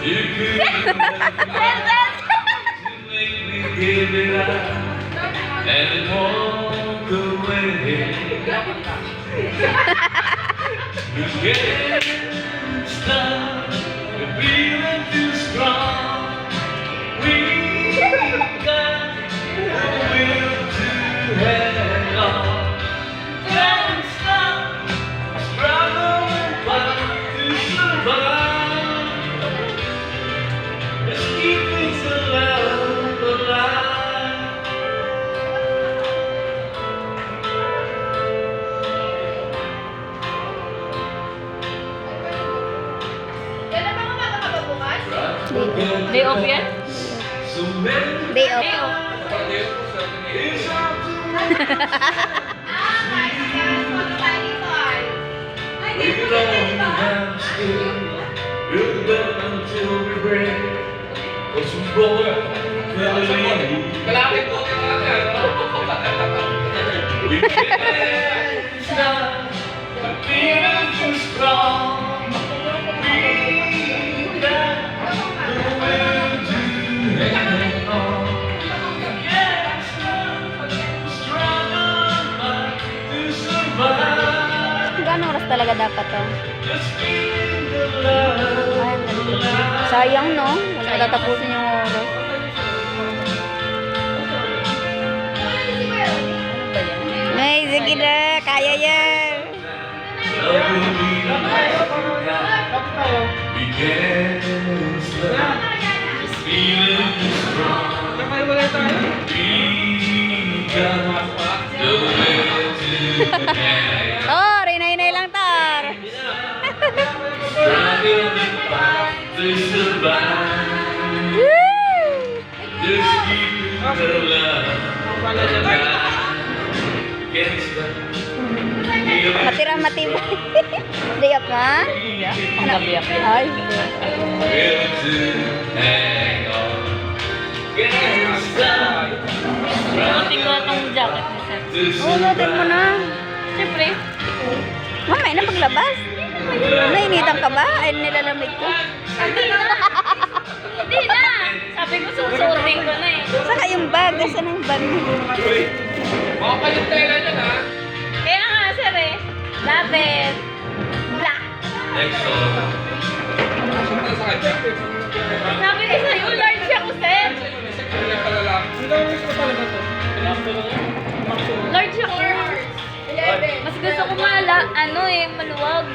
Give it up and walk away. You can't stop the feeling too strong. We got the will to hang on. Don't stop struggling to survive. Let's keep things alive. Day off yan? Day off. Day off. Kalapit po kayo We can't stop the feeling too strong. We got the will to hang on. Can't stop struggling to survive. Gano'ng oras talaga dapat to? Just keep the love alive. Sayang, no? Wala tatapusin yung oras. Ay, sige na. Kaya yan. Love will be the life we can't stop. This feeling is strong. We got the will to hang on. Tor, inay-inay lang, Tor. Struggling to survive. Woo! Just keep the love alive. Can't stop. Matira matibay. Day off, ha? Panggabi ako. Ay, Will to hang on. Can't stop. Buti ko itong jacket ni Sir. oh, notin mo na. Siyempre. Mamay na paglabas. Nainitan ka ba? Ay, nilalamig ko. Hindi na. Hindi na. Sabi ko susuotin ko na eh. Saka yung bag. Saan yung bag mo? Baka pa yung tela niya na. Kaya nga Sir eh. Dapat. Black. Next song. Sabi ko sa'yo, large ako Sir. Large ako. Mas gusto ko ano eh, maluwag.